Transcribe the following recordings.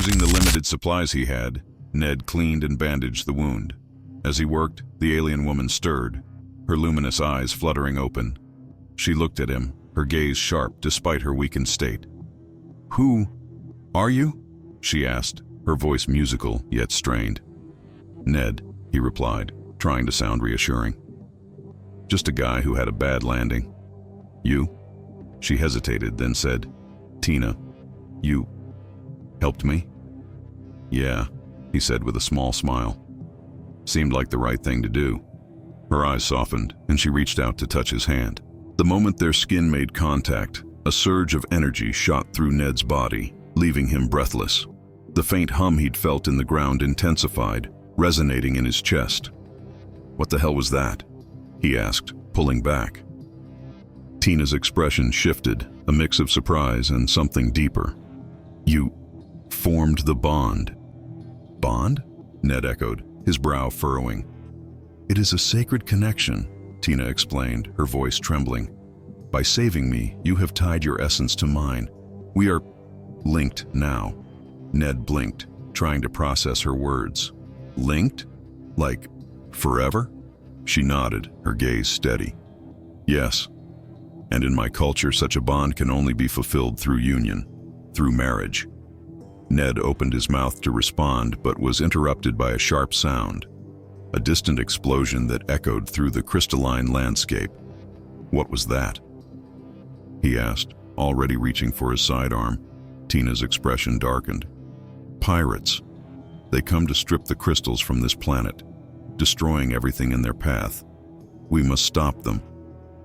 Using the limited supplies he had, Ned cleaned and bandaged the wound. As he worked, the alien woman stirred, her luminous eyes fluttering open. She looked at him, her gaze sharp despite her weakened state. "Who are you?" she asked, her voice musical yet strained. "Ned," he replied, trying to sound reassuring. "Just a guy who had a bad landing." "You?" She hesitated, then said, "Tina, you helped me?" "Yeah," he said with a small smile. Seemed like the right thing to do. Her eyes softened, and she reached out to touch his hand. The moment their skin made contact, a surge of energy shot through Ned's body, leaving him breathless. The faint hum he'd felt in the ground intensified, resonating in his chest. "What the hell was that?" he asked, pulling back. Tina's expression shifted, a mix of surprise and something deeper. "You formed the bond." "Bond?" Ned echoed, his brow furrowing. "It is a sacred connection," Tina explained, her voice trembling. "By saving me, you have tied your essence to mine. We are linked now." Ned blinked, trying to process her words. "Linked? Like forever?" She nodded, her gaze steady. "Yes. And in my culture, such a bond can only be fulfilled through union, through marriage." Ned opened his mouth to respond, but was interrupted by a sharp sound, a distant explosion that echoed through the crystalline landscape. "What was that?" he asked, already reaching for his sidearm. Tina's expression darkened. "Pirates. They come to strip the crystals from this planet, destroying everything in their path. We must stop them."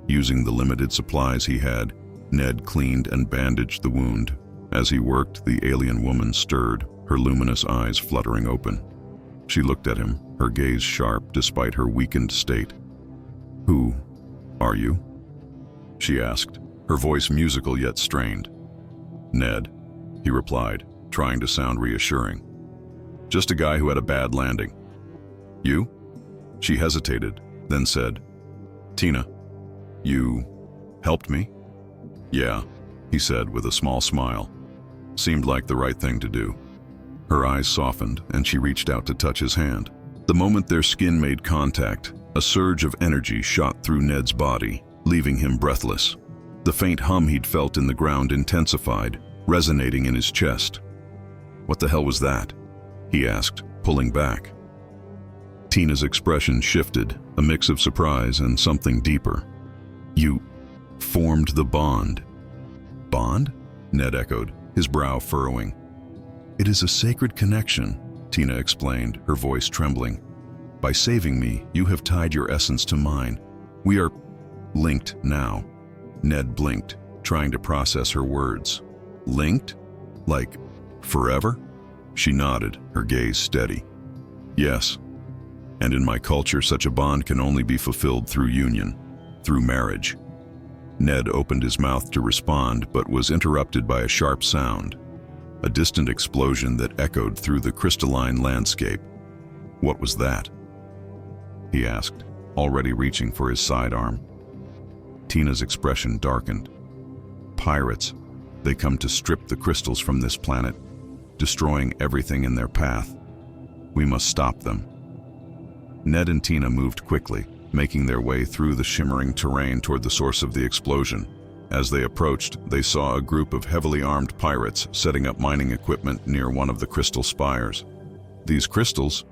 Using the limited supplies he had, Ned cleaned and bandaged the wound. As he worked, the alien woman stirred, her luminous eyes fluttering open. She looked at him, her gaze sharp despite her weakened state. "Who are you?" she asked, her voice musical yet strained. "Ned," he replied, trying to sound reassuring. "Just a guy who had a bad landing." "You?" She hesitated, then said, "Tina, you helped me?" "Yeah," he said with a small smile. Seemed like the right thing to do. Her eyes softened, and she reached out to touch his hand. The moment their skin made contact, a surge of energy shot through Ned's body, leaving him breathless. The faint hum he'd felt in the ground intensified, resonating in his chest. "What the hell was that?" he asked, pulling back. Tina's expression shifted, a mix of surprise and something deeper. "You formed the bond." "Bond?" Ned echoed, his brow furrowing. "It is a sacred connection," Tina explained, her voice trembling. "By saving me, you have tied your essence to mine. We are linked now." Ned blinked, trying to process her words. "Linked? Like forever?" She nodded, her gaze steady. "Yes. And in my culture, such a bond can only be fulfilled through union, through marriage." Ned opened his mouth to respond, but was interrupted by a sharp sound, a distant explosion that echoed through the crystalline landscape. "What was that?" he asked, already reaching for his sidearm. Tina's expression darkened. "Pirates. They come to strip the crystals from this planet, destroying everything in their path. We must stop them." Ned and Tina moved quickly, making their way through the shimmering terrain toward the source of the explosion. As they approached, they saw a group of heavily armed pirates setting up mining equipment near one of the crystal spires. "These crystals,"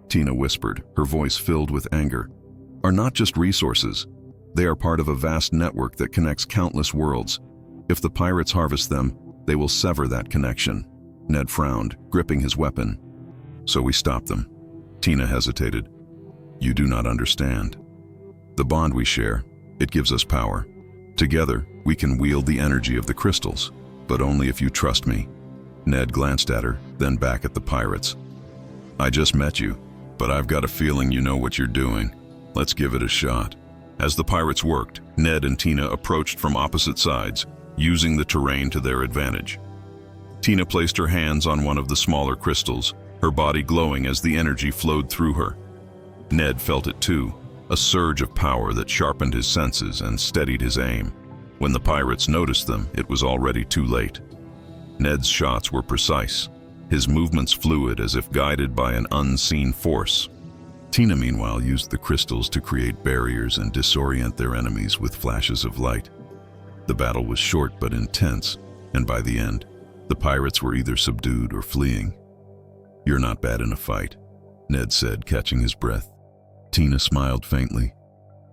Tina whispered, her voice filled with anger, "are not just resources. They are part of a vast network that connects countless worlds. If the pirates harvest them, they will sever that connection." Ned frowned, gripping his weapon. "So we stop them." Tina hesitated. "You do not understand. The bond we share, it gives us power. Together, we can wield the energy of the crystals, but only if you trust me." Ned glanced at her, then back at the pirates. "I just met you, but I've got a feeling you know what you're doing. Let's give it a shot." As the pirates worked, Ned and Tina approached from opposite sides, using the terrain to their advantage. Tina placed her hands on one of the smaller crystals, her body glowing as the energy flowed through her. Ned felt it too, a surge of power that sharpened his senses and steadied his aim. When the pirates noticed them, it was already too late. Ned's shots were precise, his movements fluid as if guided by an unseen force. Tina, meanwhile, used the crystals to create barriers and disorient their enemies with flashes of light. The battle was short but intense, and by the end, the pirates were either subdued or fleeing. "You're not bad in a fight," Ned said, catching his breath. Tina smiled faintly.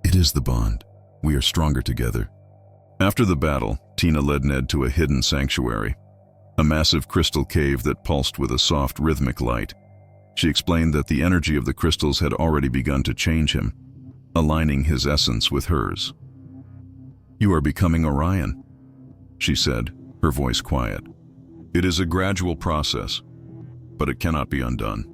"It is the bond. We are stronger together." After the battle, Tina led Ned to a hidden sanctuary, a massive crystal cave that pulsed with a soft, rhythmic light. She explained that the energy of the crystals had already begun to change him, aligning his essence with hers. "You are becoming Orion," she said, her voice quiet. "It is a gradual process, but it cannot be undone."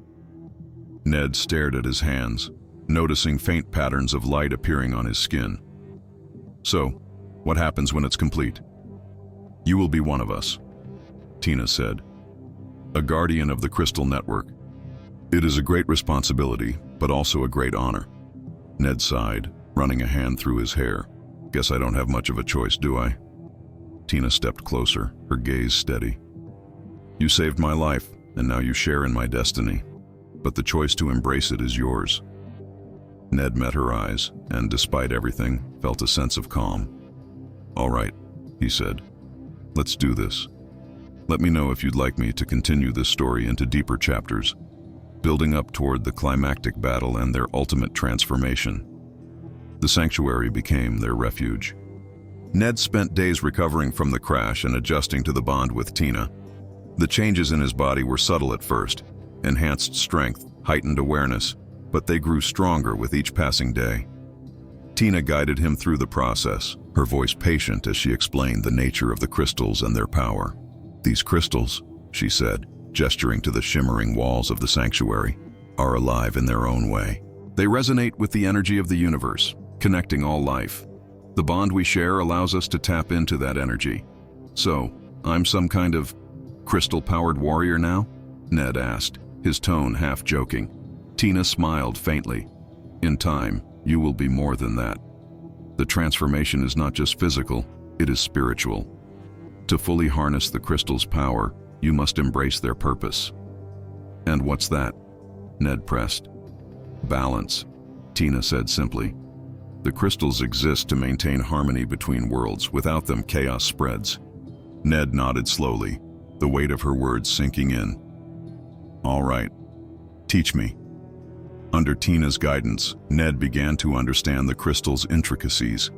Ned stared at his hands, noticing faint patterns of light appearing on his skin. "So, what happens when it's complete?" "You will be one of us," Tina said, "a guardian of the crystal network. It is a great responsibility, but also a great honor." Ned sighed, running a hand through his hair. "Guess I don't have much of a choice, do I?" Tina stepped closer, her gaze steady. "You saved my life, and now you share in my destiny, but the choice to embrace it is yours." Ned met her eyes, and despite everything, felt a sense of calm. "All right," he said. "Let's do this. Let me know if you'd like me to continue this story into deeper chapters, building up toward the climactic battle and their ultimate transformation." The sanctuary became their refuge. Ned spent days recovering from the crash and adjusting to the bond with Tina. The changes in his body were subtle at first, enhanced strength, heightened awareness, but they grew stronger with each passing day. Tina guided him through the process, her voice patient as she explained the nature of the crystals and their power. "These crystals," she said, gesturing to the shimmering walls of the sanctuary, "are alive in their own way. They resonate with the energy of the universe, connecting all life. The bond we share allows us to tap into that energy. So, I'm some kind of crystal-powered warrior now?" Ned asked, his tone half joking. Tina smiled faintly. "In time, you will be more than that. The transformation is not just physical, it is spiritual. To fully harness the crystal's power, you must embrace their purpose." "And what's that?" Ned pressed. "Balance," Tina said simply. "The crystals exist to maintain harmony between worlds. Without them, chaos spreads." Ned nodded slowly, the weight of her words sinking in. "All right, teach me." Under Tina's guidance, Ned began to understand the crystal's intricacies.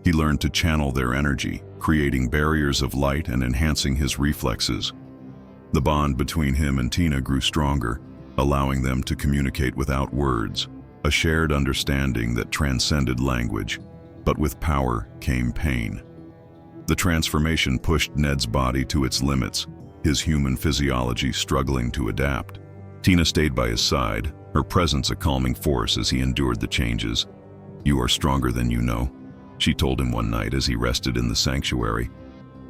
He learned to channel their energy, creating barriers of light and enhancing his reflexes. The bond between him and Tina grew stronger, allowing them to communicate without words, a shared understanding that transcended language. But with power came pain. The transformation pushed Ned's body to its limits, his human physiology struggling to adapt. Tina stayed by his side, her presence a calming force as he endured the changes. "You are stronger than you know," she told him one night as he rested in the sanctuary.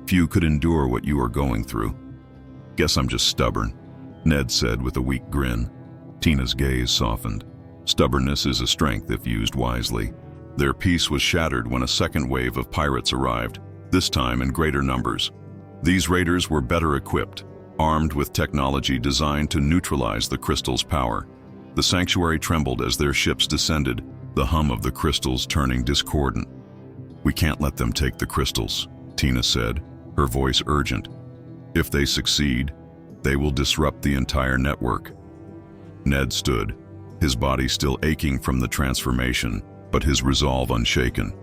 "Few could endure what you are going through." "Guess I'm just stubborn," Ned said with a weak grin. Tina's gaze softened. Stubbornness is a strength if used wisely. Their peace was shattered when a second wave of pirates arrived, this time in greater numbers. These raiders were better equipped, armed with technology designed to neutralize the crystal's power. The sanctuary trembled as their ships descended, the hum of the crystals turning discordant. "We can't let them take the crystals," Tina said, her voice urgent. "If they succeed, they will disrupt the entire network." Ned stood, his body still aching from the transformation, but his resolve unshaken.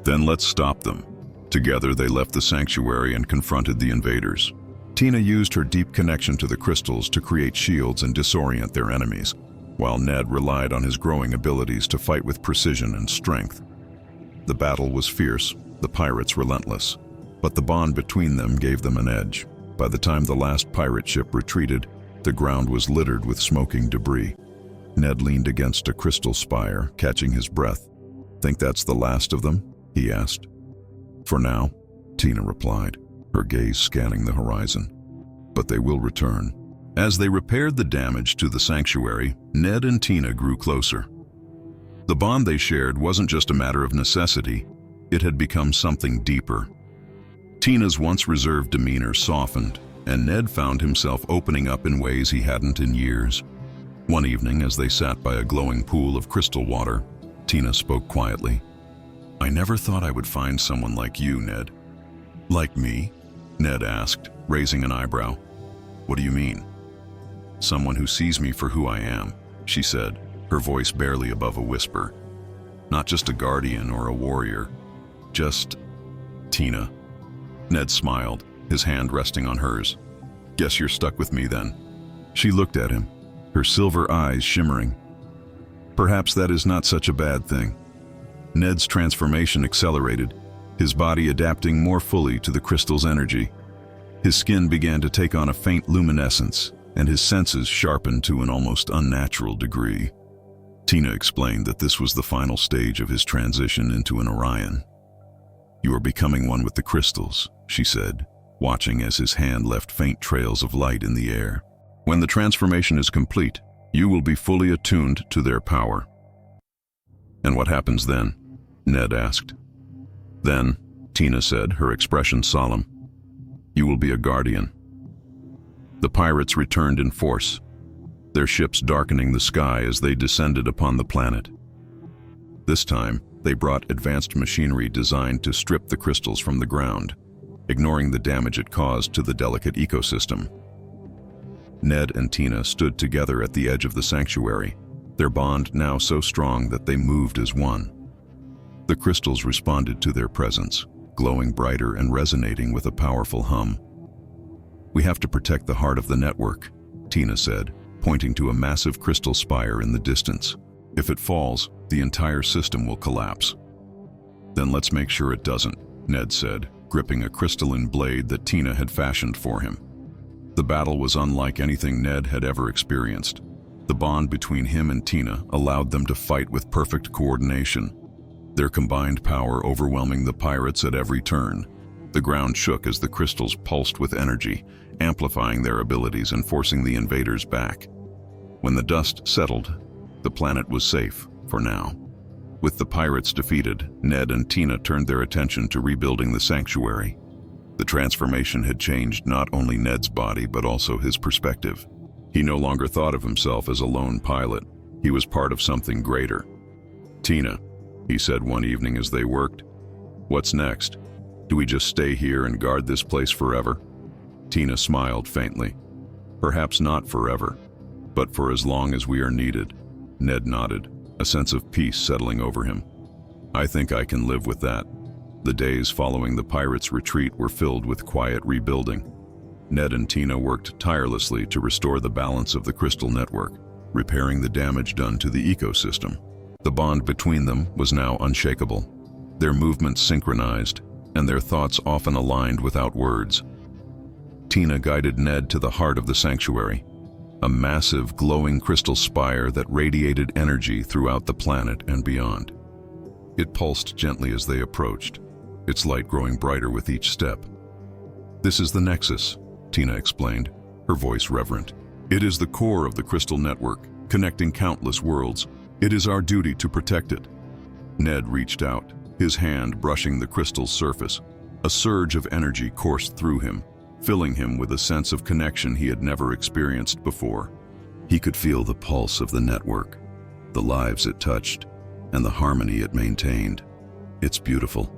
"Then let's stop them." Together they left the sanctuary and confronted the invaders. Tina used her deep connection to the crystals to create shields and disorient their enemies, while Ned relied on his growing abilities to fight with precision and strength. The battle was fierce, the pirates relentless, but the bond between them gave them an edge. By the time the last pirate ship retreated, the ground was littered with smoking debris. Ned leaned against a crystal spire, catching his breath. "Think that's the last of them?" he asked. "For now," Tina replied, her gaze scanning the horizon. "But they will return." As they repaired the damage to the sanctuary, Ned and Tina grew closer. The bond they shared wasn't just a matter of necessity, it had become something deeper. Tina's once reserved demeanor softened, and Ned found himself opening up in ways he hadn't in years. One evening, as they sat by a glowing pool of crystal water, Tina spoke quietly. "I never thought I would find someone like you, Ned." "Like me?" Ned asked, raising an eyebrow. "What do you mean?" "Someone who sees me for who I am," she said, her voice barely above a whisper. "Not just a guardian or a warrior, just Tina." Ned smiled, his hand resting on hers. "Guess you're stuck with me then." She looked at him, her silver eyes shimmering. "Perhaps that is not such a bad thing." Ned's transformation accelerated, his body adapting more fully to the crystal's energy. His skin began to take on a faint luminescence, and his senses sharpened to an almost unnatural degree. Tina explained that this was the final stage of his transition into an Orion. "You are becoming one with the crystals," she said, watching as his hand left faint trails of light in the air. "When the transformation is complete, you will be fully attuned to their power." "And what happens then?" Ned asked. "Then," Tina said, her expression solemn, "you will be a guardian." The pirates returned in force, their ships darkening the sky as they descended upon the planet. This time, they brought advanced machinery designed to strip the crystals from the ground, ignoring the damage it caused to the delicate ecosystem. Ned and Tina stood together at the edge of the sanctuary, their bond now so strong that they moved as one. The crystals responded to their presence, glowing brighter and resonating with a powerful hum. "We have to protect the heart of the network," Tina said, pointing to a massive crystal spire in the distance. "If it falls, the entire system will collapse." "Then let's make sure it doesn't," Ned said, gripping a crystalline blade that Tina had fashioned for him. The battle was unlike anything Ned had ever experienced. The bond between him and Tina allowed them to fight with perfect coordination, their combined power overwhelming the pirates at every turn. The ground shook as the crystals pulsed with energy, amplifying their abilities and forcing the invaders back. When the dust settled, the planet was safe, for now. With the pirates defeated, Ned and Tina turned their attention to rebuilding the sanctuary. The transformation had changed not only Ned's body but also his perspective. He no longer thought of himself as a lone pilot. He was part of something greater. "Tina," he said one evening as they worked, "what's next? Do we just stay here and guard this place forever?" Tina smiled faintly. "Perhaps not forever, but for as long as we are needed." Ned nodded, a sense of peace settling over him. "I think I can live with that." The days following the pirates' retreat were filled with quiet rebuilding. Ned and Tina worked tirelessly to restore the balance of the crystal network, repairing the damage done to the ecosystem. The bond between them was now unshakable, their movements synchronized, and their thoughts often aligned without words. Tina guided Ned to the heart of the sanctuary, a massive, glowing crystal spire that radiated energy throughout the planet and beyond. It pulsed gently as they approached, its light growing brighter with each step. "This is the Nexus," Tina explained, her voice reverent. "It is the core of the crystal network, connecting countless worlds. It is our duty to protect it." Ned reached out, his hand brushing the crystal's surface. A surge of energy coursed through him, filling him with a sense of connection he had never experienced before. He could feel the pulse of the network, the lives it touched, and the harmony it maintained. "It's beautiful,"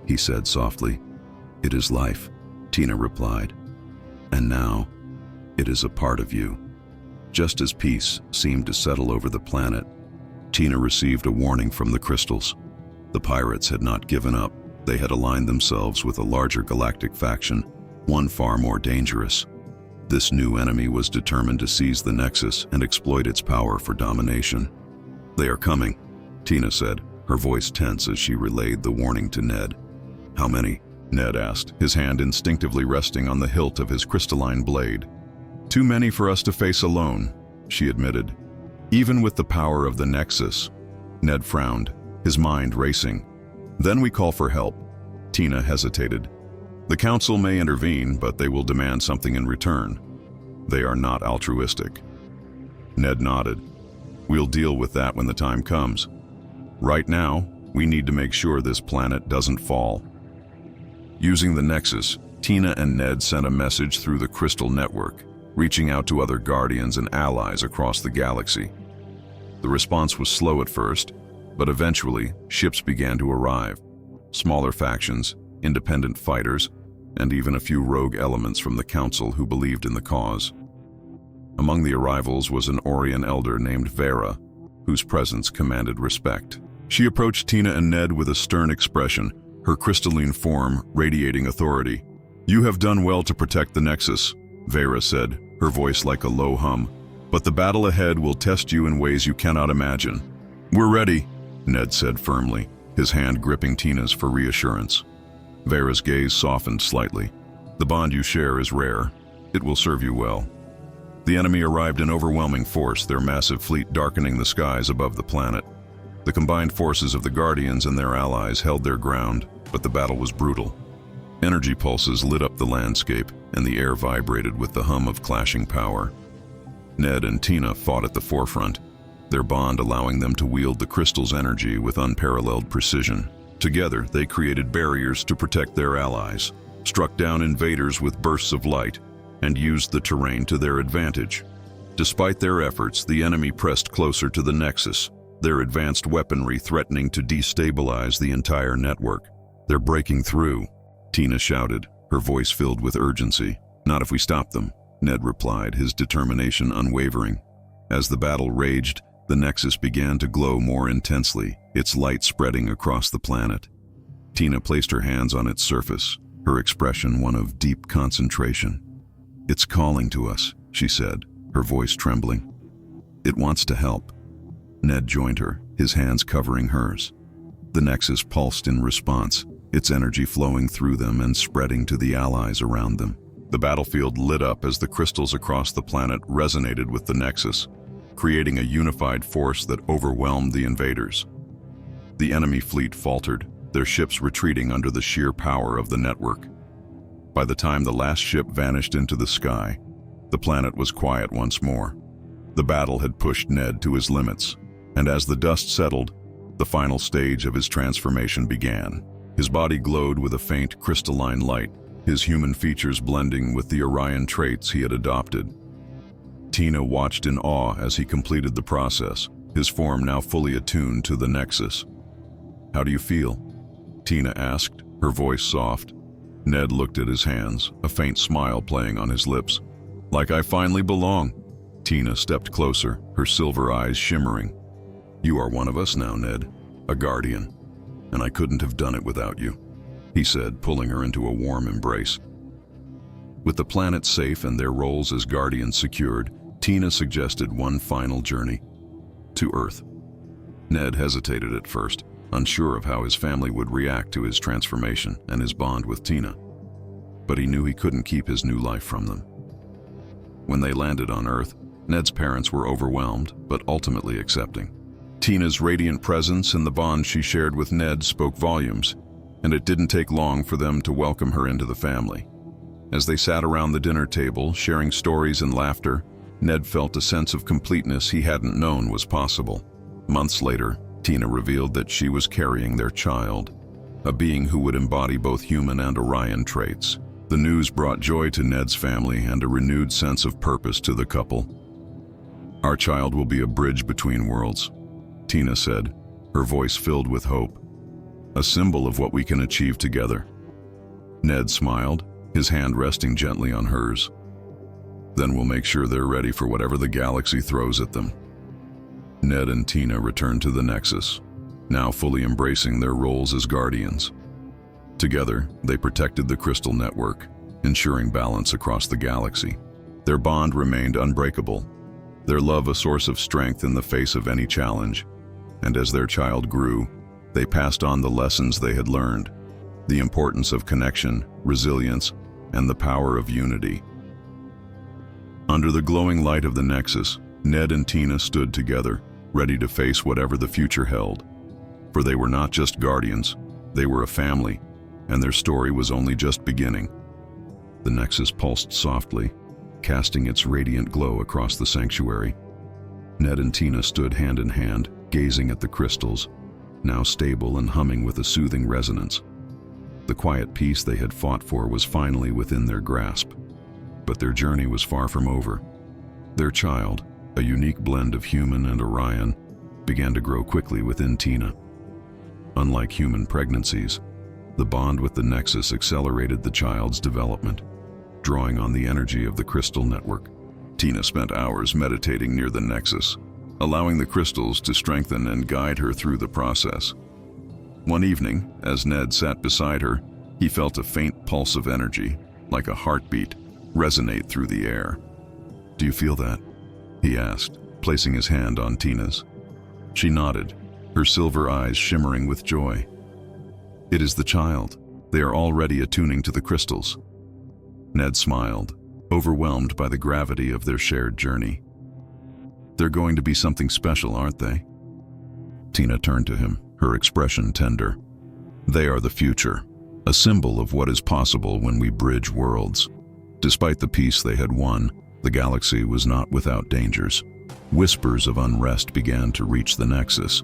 he said softly. "It is life," Tina replied. "And now, it is a part of you." Just as peace seemed to settle over the planet, Tina received a warning from the crystals. The pirates had not given up. They had aligned themselves with a larger galactic faction, one far more dangerous. This new enemy was determined to seize the Nexus and exploit its power for domination. "They are coming," Tina said, her voice tense as she relayed the warning to Ned. "How many?" Ned asked, his hand instinctively resting on the hilt of his crystalline blade. "Too many for us to face alone," she admitted. "Even with the power of the Nexus." Ned frowned, his mind racing. "Then we call for help." Tina hesitated. "The Council may intervene, but they will demand something in return. They are not altruistic." Ned nodded. "We'll deal with that when the time comes. Right now, we need to make sure this planet doesn't fall." Using the Nexus, Tina and Ned sent a message through the crystal network, reaching out to other guardians and allies across the galaxy. The response was slow at first, but eventually ships began to arrive. Smaller factions, independent fighters, and even a few rogue elements from the Council who believed in the cause. Among the arrivals was an Orion elder named Vera, whose presence commanded respect. She approached Tina and Ned with a stern expression, her crystalline form radiating authority. "You have done well to protect the Nexus," Vera said, her voice like a low hum. "But the battle ahead will test you in ways you cannot imagine." "We're ready," Ned said firmly, his hand gripping Tina's for reassurance. Vera's gaze softened slightly. "The bond you share is rare. It will serve you well." The enemy arrived in overwhelming force, their massive fleet darkening the skies above the planet. The combined forces of the Guardians and their allies held their ground, but the battle was brutal. Energy pulses lit up the landscape, and the air vibrated with the hum of clashing power. Ned and Tina fought at the forefront, their bond allowing them to wield the crystal's energy with unparalleled precision. Together, they created barriers to protect their allies, struck down invaders with bursts of light, and used the terrain to their advantage. Despite their efforts, the enemy pressed closer to the Nexus, their advanced weaponry threatening to destabilize the entire network. "They're breaking through," Tina shouted, her voice filled with urgency. "Not if we stop them," Ned replied, his determination unwavering. As the battle raged, the Nexus began to glow more intensely, its light spreading across the planet. Tina placed her hands on its surface, her expression one of deep concentration. "It's calling to us," she said, her voice trembling. "It wants to help." Ned joined her, his hands covering hers. The Nexus pulsed in response, its energy flowing through them and spreading to the allies around them. The battlefield lit up as the crystals across the planet resonated with the Nexus, creating a unified force that overwhelmed the invaders. The enemy fleet faltered, their ships retreating under the sheer power of the network. By the time the last ship vanished into the sky, the planet was quiet once more. The battle had pushed Ned to his limits, and as the dust settled, the final stage of his transformation began. His body glowed with a faint crystalline light, his human features blending with the Orion traits he had adopted. Tina watched in awe as he completed the process, his form now fully attuned to the Nexus. "How do you feel?" Tina asked, her voice soft. Ned looked at his hands, a faint smile playing on his lips. "Like I finally belong." Tina stepped closer, her silver eyes shimmering. "You are one of us now, Ned, a guardian, and I couldn't have done it without you," he said, pulling her into a warm embrace. With the planet safe and their roles as guardians secured, Tina suggested one final journey to Earth. Ned hesitated at first, unsure of how his family would react to his transformation and his bond with Tina. But he knew he couldn't keep his new life from them. When they landed on Earth, Ned's parents were overwhelmed, but ultimately accepting. Tina's radiant presence and the bond she shared with Ned spoke volumes, and it didn't take long for them to welcome her into the family. As they sat around the dinner table, sharing stories and laughter, Ned felt a sense of completeness he hadn't known was possible. Months later, Tina revealed that she was carrying their child, a being who would embody both human and Orion traits. The news brought joy to Ned's family and a renewed sense of purpose to the couple. "Our child will be a bridge between worlds," Tina said, her voice filled with hope. "A symbol of what we can achieve together." Ned smiled, his hand resting gently on hers. "Then we'll make sure they're ready for whatever the galaxy throws at them." Ned and Tina returned to the Nexus, now fully embracing their roles as guardians. Together, they protected the crystal network, ensuring balance across the galaxy. Their bond remained unbreakable, their love a source of strength in the face of any challenge. And as their child grew, they passed on the lessons they had learned, the importance of connection, resilience, and the power of unity. Under the glowing light of the Nexus, Ned and Tina stood together, ready to face whatever the future held. For they were not just guardians, they were a family, and their story was only just beginning. The Nexus pulsed softly, casting its radiant glow across the sanctuary. Ned and Tina stood hand in hand, gazing at the crystals, now stable and humming with a soothing resonance. The quiet peace they had fought for was finally within their grasp. But their journey was far from over. Their child, a unique blend of human and Orion, began to grow quickly within Tina. Unlike human pregnancies, the bond with the Nexus accelerated the child's development, drawing on the energy of the crystal network. Tina spent hours meditating near the Nexus, allowing the crystals to strengthen and guide her through the process. One evening, as Ned sat beside her, he felt a faint pulse of energy, like a heartbeat, resonate through the air. "Do you feel that?" he asked, placing his hand on Tina's. She nodded, her silver eyes shimmering with joy. "It is the child. They are already attuning to the crystals." Ned smiled, overwhelmed by the gravity of their shared journey. "They're going to be something special, aren't they?" Tina turned to him, her expression tender. "They are the future, a symbol of what is possible when we bridge worlds." Despite the peace they had won, the galaxy was not without dangers. Whispers of unrest began to reach the Nexus,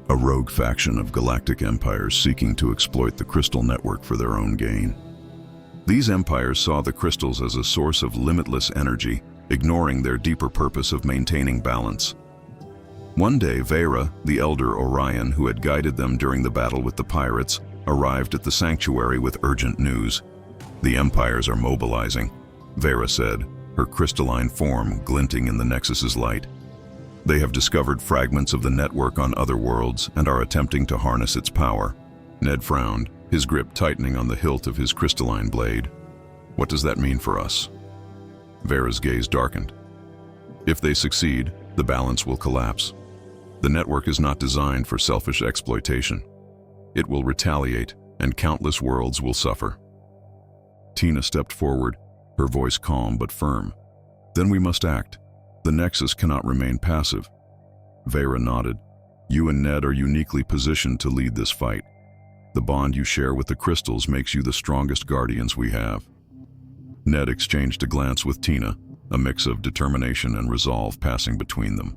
a rogue faction of galactic empires seeking to exploit the crystal network for their own gain. These empires saw the crystals as a source of limitless energy, ignoring their deeper purpose of maintaining balance. One day, Vera, the elder Orion who had guided them during the battle with the pirates, arrived at the sanctuary with urgent news. "The empires are mobilizing," Vera said, her crystalline form glinting in the Nexus's light. "They have discovered fragments of the network on other worlds and are attempting to harness its power." Ned frowned, his grip tightening on the hilt of his crystalline blade. "What does that mean for us?" Vera's gaze darkened. "If they succeed, the balance will collapse. The network is not designed for selfish exploitation. It will retaliate, and countless worlds will suffer." Tina stepped forward, her voice calm but firm. "Then we must act. The Nexus cannot remain passive." Vera nodded. "You and Ned are uniquely positioned to lead this fight. The bond you share with the crystals makes you the strongest guardians we have." Ned exchanged a glance with Tina, a mix of determination and resolve passing between them.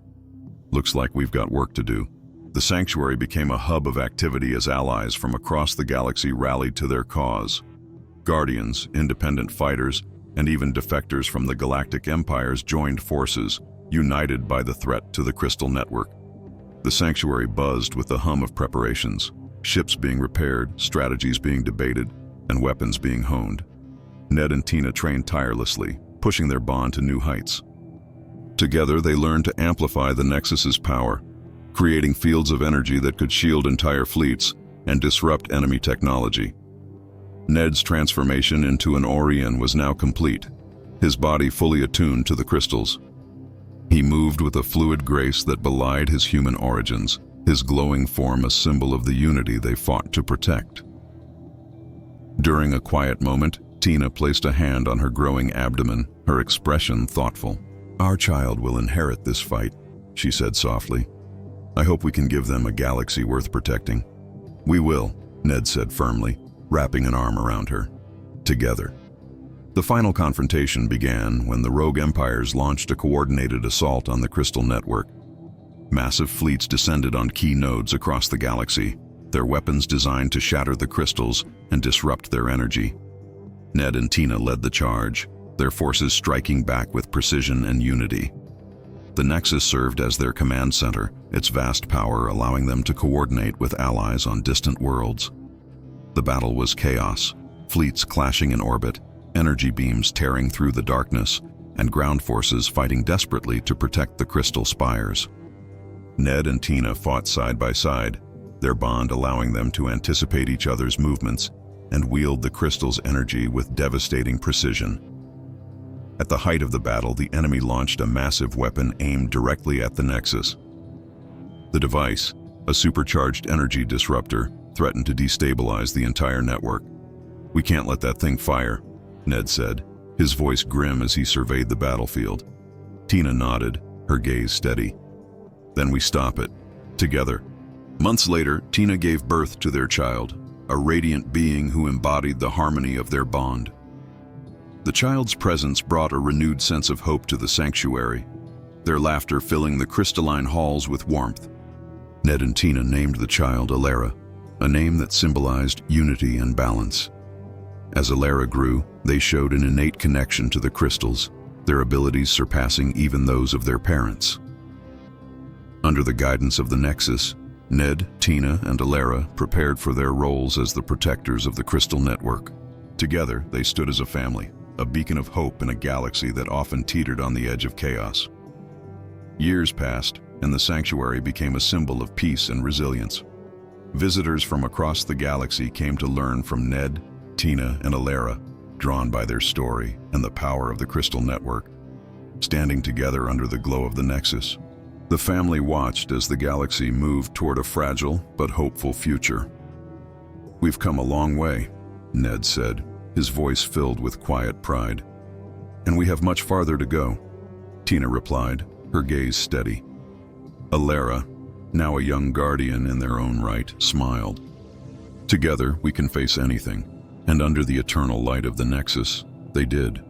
"Looks like we've got work to do." The sanctuary became a hub of activity as allies from across the galaxy rallied to their cause. Guardians, independent fighters, and even defectors from the galactic empires joined forces, united by the threat to the crystal network. The sanctuary buzzed with the hum of preparations, ships being repaired, strategies being debated, and weapons being honed. Ned and Tina trained tirelessly, pushing their bond to new heights. Together, they learned to amplify the Nexus's power, creating fields of energy that could shield entire fleets and disrupt enemy technology. Ned's transformation into an Orion was now complete, his body fully attuned to the crystals. He moved with a fluid grace that belied his human origins, his glowing form a symbol of the unity they fought to protect. During a quiet moment, Tina placed a hand on her growing abdomen, her expression thoughtful. "Our child will inherit this fight," she said softly. "I hope we can give them a galaxy worth protecting." "We will," Ned said firmly, wrapping an arm around her. Together. The final confrontation began when the rogue empires launched a coordinated assault on the crystal network. Massive fleets descended on key nodes across the galaxy, their weapons designed to shatter the crystals and disrupt their energy. Ned and Tina led the charge, their forces striking back with precision and unity. The Nexus served as their command center, its vast power allowing them to coordinate with allies on distant worlds. The battle was chaos, fleets clashing in orbit, energy beams tearing through the darkness, and ground forces fighting desperately to protect the crystal spires. Ned and Tina fought side by side, their bond allowing them to anticipate each other's movements and wield the crystal's energy with devastating precision. At the height of the battle, the enemy launched a massive weapon aimed directly at the Nexus. The device, a supercharged energy disruptor, threatened to destabilize the entire network. "We can't let that thing fire," Ned said, his voice grim as he surveyed the battlefield. Tina nodded, her gaze steady. "Then we stop it, together." Months later, Tina gave birth to their child, a radiant being who embodied the harmony of their bond. The child's presence brought a renewed sense of hope to the sanctuary, their laughter filling the crystalline halls with warmth. Ned and Tina named the child Alara, a name that symbolized unity and balance. As Alara grew, they showed an innate connection to the crystals, their abilities surpassing even those of their parents. Under the guidance of the Nexus, Ned, Tina, and Alara prepared for their roles as the protectors of the Crystal Network. Together, they stood as a family, a beacon of hope in a galaxy that often teetered on the edge of chaos. Years passed, and the sanctuary became a symbol of peace and resilience. Visitors from across the galaxy came to learn from Ned, Tina, and Alara, drawn by their story and the power of the Crystal Network. Standing together under the glow of the Nexus, the family watched as the galaxy moved toward a fragile but hopeful future. "We've come a long way," Ned said, his voice filled with quiet pride. "And we have much farther to go," Tina replied, her gaze steady. Alara, now a young guardian in their own right, smiled. "Together we can face anything," and under the eternal light of the Nexus, they did.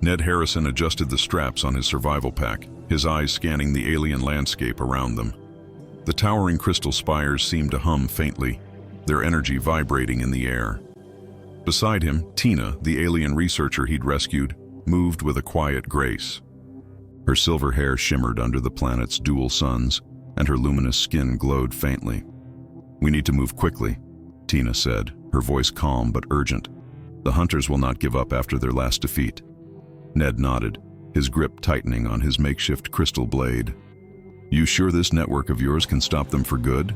Ned Harrison adjusted the straps on his survival pack, his eyes scanning the alien landscape around them. The towering crystal spires seemed to hum faintly, their energy vibrating in the air. Beside him, Tina, the alien researcher he'd rescued, moved with a quiet grace. Her silver hair shimmered under the planet's dual suns, and her luminous skin glowed faintly. "We need to move quickly," Tina said, her voice calm but urgent. "The hunters will not give up after their last defeat." Ned nodded, his grip tightening on his makeshift crystal blade. "You sure this network of yours can stop them for good?"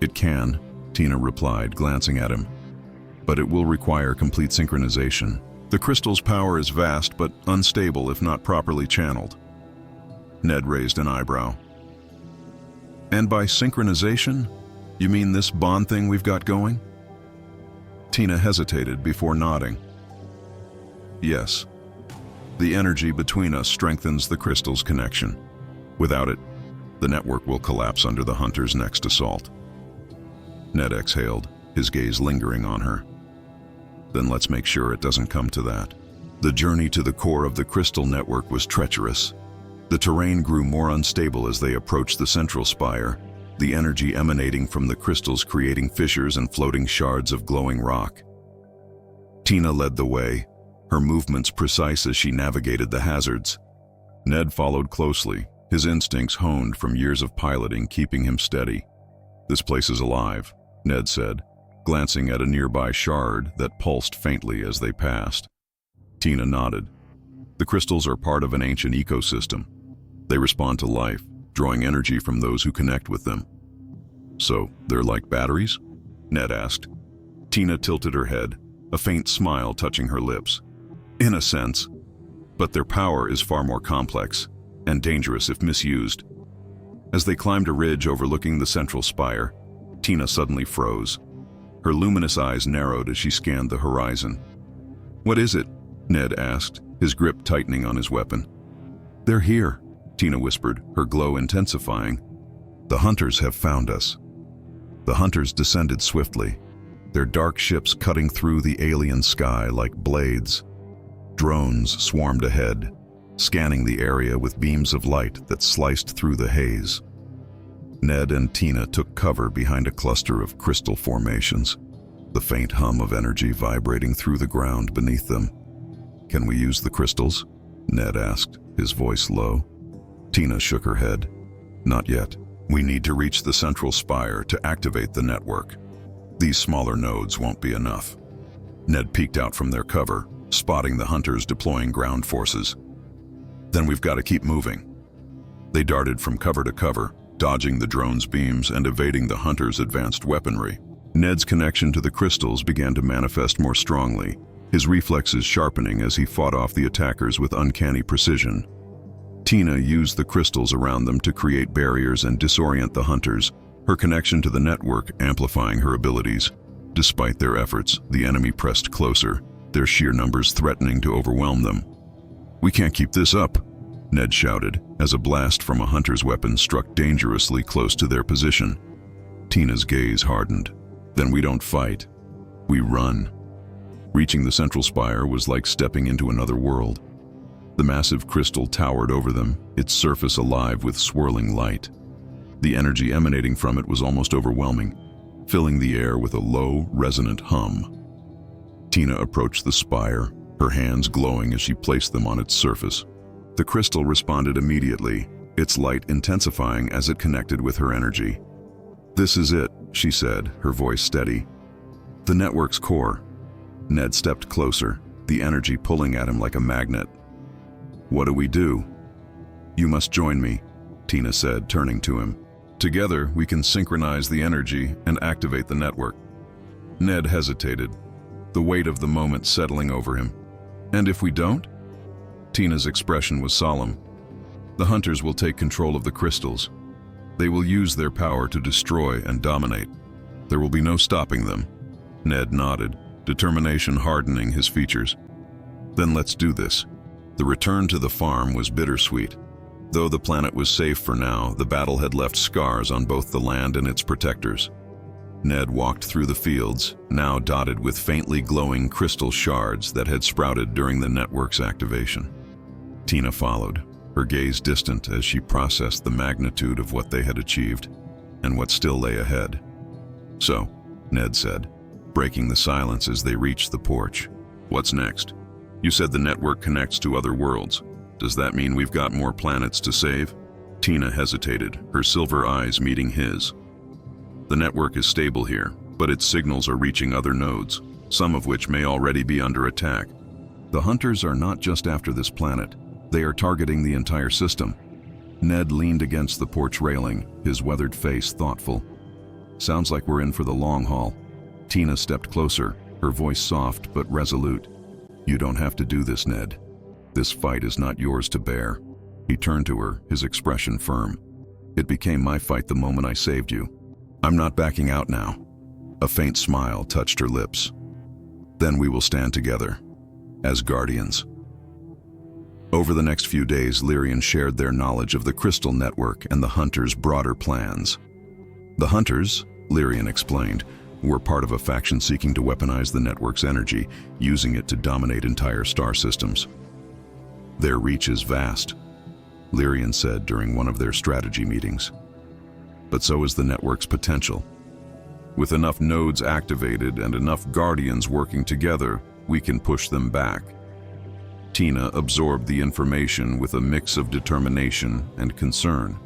"It can," Tina replied, glancing at him. "But it will require complete synchronization. The crystal's power is vast but unstable if not properly channeled." Ned raised an eyebrow. "And by synchronization, you mean this bond thing we've got going?" Tina hesitated before nodding. "Yes. The energy between us strengthens the crystal's connection. Without it, the network will collapse under the hunter's next assault." Ned exhaled, his gaze lingering on her. "Then let's make sure it doesn't come to that." The journey to the core of the crystal network was treacherous. The terrain grew more unstable as they approached the central spire, the energy emanating from the crystals creating fissures and floating shards of glowing rock. Tina led the way, her movements precise as she navigated the hazards. Ned followed closely, his instincts honed from years of piloting keeping him steady. "This place is alive," Ned said, glancing at a nearby shard that pulsed faintly as they passed. Tina nodded. "The crystals are part of an ancient ecosystem. They respond to life, drawing energy from those who connect with them." "So, they're like batteries?" Ned asked. Tina tilted her head, a faint smile touching her lips. "In a sense, but their power is far more complex and dangerous if misused." As they climbed a ridge overlooking the central spire, Tina suddenly froze. Her luminous eyes narrowed as she scanned the horizon. "What is it?" Ned asked, his grip tightening on his weapon. "They're here," Tina whispered, her glow intensifying. "The hunters have found us." The hunters descended swiftly, their dark ships cutting through the alien sky like blades. Drones swarmed ahead, scanning the area with beams of light that sliced through the haze. Ned and Tina took cover behind a cluster of crystal formations, the faint hum of energy vibrating through the ground beneath them. "Can we use the crystals?" Ned asked, his voice low. Tina shook her head. "Not yet. We need to reach the central spire to activate the network. These smaller nodes won't be enough." Ned peeked out from their cover, spotting the hunters deploying ground forces. "Then we've got to keep moving." They darted from cover to cover, dodging the drone's beams and evading the hunters' advanced weaponry. Ned's connection to the crystals began to manifest more strongly, his reflexes sharpening as he fought off the attackers with uncanny precision. Tina used the crystals around them to create barriers and disorient the hunters, her connection to the network amplifying her abilities. Despite their efforts, the enemy pressed closer, their sheer numbers threatening to overwhelm them. "We can't keep this up," Ned shouted, as a blast from a hunter's weapon struck dangerously close to their position. Tina's gaze hardened. "Then we don't fight. We run." Reaching the central spire was like stepping into another world. The massive crystal towered over them, its surface alive with swirling light. The energy emanating from it was almost overwhelming. filling the air with a low, resonant hum. Tina approached the spire, her hands glowing as she placed them on its surface. The crystal responded immediately, its light intensifying as it connected with her energy. "This is it," she said, her voice steady. "The network's core." Ned stepped closer, the energy pulling at him like a magnet. "What do we do?" "You must join me," Tina said, turning to him. "Together, we can synchronize the energy and activate the network." Ned hesitated, the weight of the moment settling over him. "And if we don't?" Tina's expression was solemn. "The hunters will take control of the crystals. They will use their power to destroy and dominate. There will be no stopping them." Ned nodded, determination hardening his features. "Then let's do this." The return to the farm was bittersweet. Though the planet was safe for now, the battle had left scars on both the land and its protectors. Ned walked through the fields, now dotted with faintly glowing crystal shards that had sprouted during the network's activation. Tina followed, her gaze distant as she processed the magnitude of what they had achieved and what still lay ahead. "So," Ned said, breaking the silence as they reached the porch, "what's next? You said the network connects to other worlds. Does that mean we've got more planets to save?" Tina hesitated, her silver eyes meeting his. "The network is stable here, but its signals are reaching other nodes, some of which may already be under attack. The hunters are not just after this planet, they are targeting the entire system." Ned leaned against the porch railing, his weathered face thoughtful. "Sounds like we're in for the long haul." Tina stepped closer, her voice soft but resolute. "You don't have to do this, Ned. This fight is not yours to bear." He turned to her, his expression firm. "It became my fight the moment I saved you. I'm not backing out now." A faint smile touched her lips. "Then we will stand together, as guardians." Over the next few days, Lyrian shared their knowledge of the Crystal Network and the Hunters' broader plans. The Hunters, Lyrian explained, were part of a faction seeking to weaponize the network's energy, using it to dominate entire star systems. "Their reach is vast," Lyrian said during one of their strategy meetings. "But so is the network's potential. With enough nodes activated and enough guardians working together, we can push them back." Tina absorbed the information with a mix of determination and concern.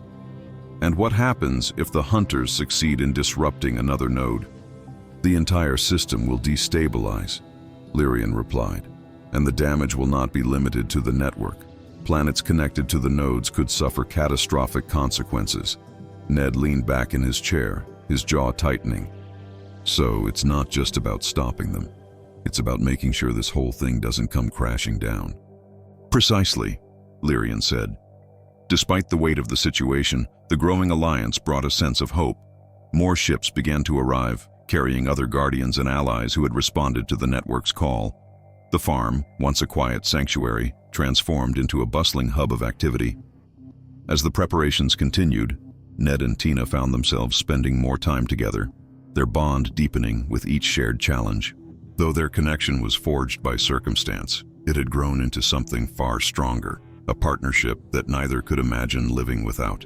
"And what happens if the hunters succeed in disrupting another node?" "The entire system will destabilize," Lyrian replied, "and the damage will not be limited to the network. Planets connected to the nodes could suffer catastrophic consequences." Ned leaned back in his chair, his jaw tightening. "So it's not just about stopping them. It's about making sure this whole thing doesn't come crashing down." "Precisely," Lyrian said. Despite the weight of the situation, the growing alliance brought a sense of hope. More ships began to arrive, carrying other guardians and allies who had responded to the network's call. The farm, once a quiet sanctuary, transformed into a bustling hub of activity. As the preparations continued, Ned and Tina found themselves spending more time together, their bond deepening with each shared challenge. Though their connection was forged by circumstance, it had grown into something far stronger, a partnership that neither could imagine living without.